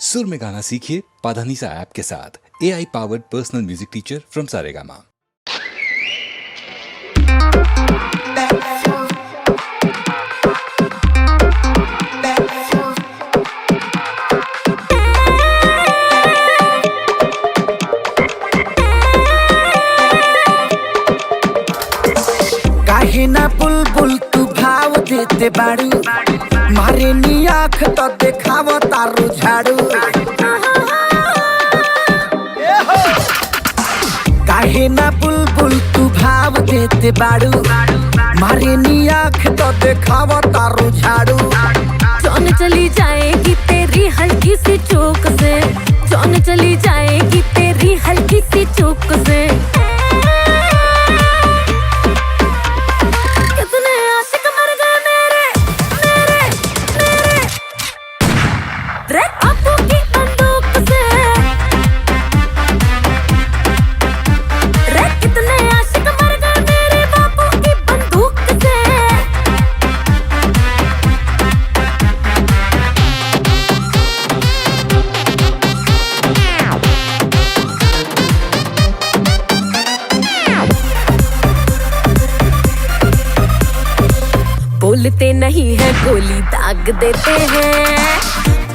सुर में गाना सीखिए पाधानीसा ऐप के साथ। AI powered personal music teacher from Saregama. काहे ना बुलबुल तू भाव देते बाड़ू, मारे नी आँख तो देखाव तारू झाड़ू। काहे ना बुलबुल तू भाव देते बाड़ू, मारे नी आँख तो देखाव तारू झाड़ू। जान चली जाएगी तेरी हल्की सी चूक से, जान चली जाएगी तेरी हल्की सी चूक से। कितने आशिक मर गए मेरे मेरे मेरे रे बापू की बंदूक से। रे कितने आशिक मर गए मेरे बापू की बंदूक से। बोलते नहीं है गोली दाग देते हैं,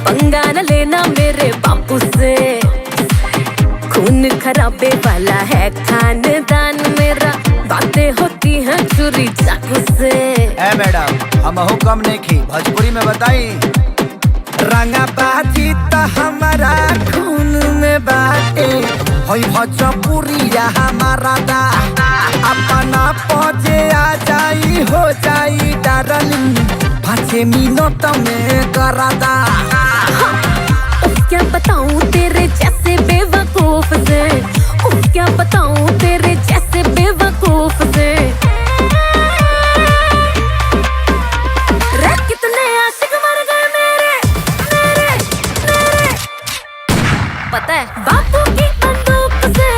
पंगा न लेना मेरे बापू से। खून खराबे वाला है खानदान मेरा, बातें होती हैं चोरी चाकू से। ए मैडम हम हुक्म नहीं की भोजपुरी में बताई। रंगा बाजी तो हमारा खून में बाटे, होई भोजपुरिया हमारा दा। अपना पहुंचे आ जाई हो जाई डार्लिंग, 5 मिनट में करादा। क्या बताऊं तेरे जैसे बेवकूफ से, क्या बताऊं तेरे जैसे बेवकूफ से। रे कितने आशिक मर गए मेरे मेरे मेरे पता है बापू की बंदूक से।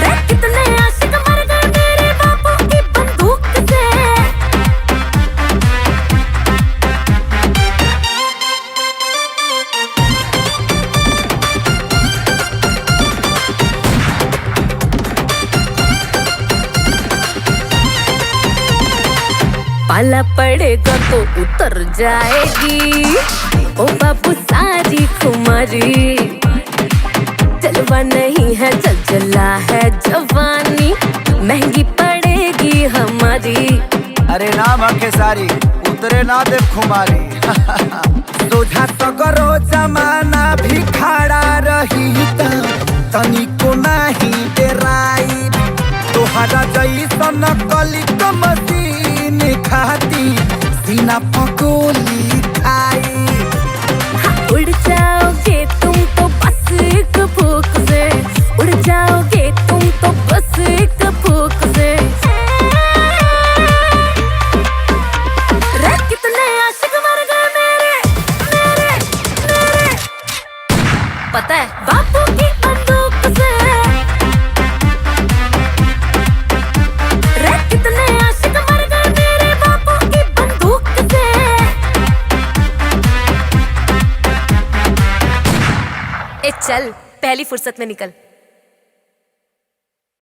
रे कितने आशिक मर गए मेरे बापू की बंदूक से। पाला पड़ेगा तो उतर जाएगी ओ बाबू सारी खुमारी। जलवा नहीं है जलजला है जवानी, महंगी पड़ेगी हमारी। अरे नाम हके सारी उतरे ना देव खुमारी। सोझा सगरो जमाना भी खड़ा रही तनिको नहीं डेराई। तोहरा जैसन कली मशीन खाती सीना पकोली खाई। उड़ जाओगे तुम तो बस एक फूक से, उड़ जाओगे तुम तो बस एक फूक से। रे कितने आशिक मर गए मेरे मेरे मेरे पता है बापू की बंदूक से। रे कितने आशिक मर गए मेरे बापू की बंदूक से। ए चल पहली फुर्सत में निकल।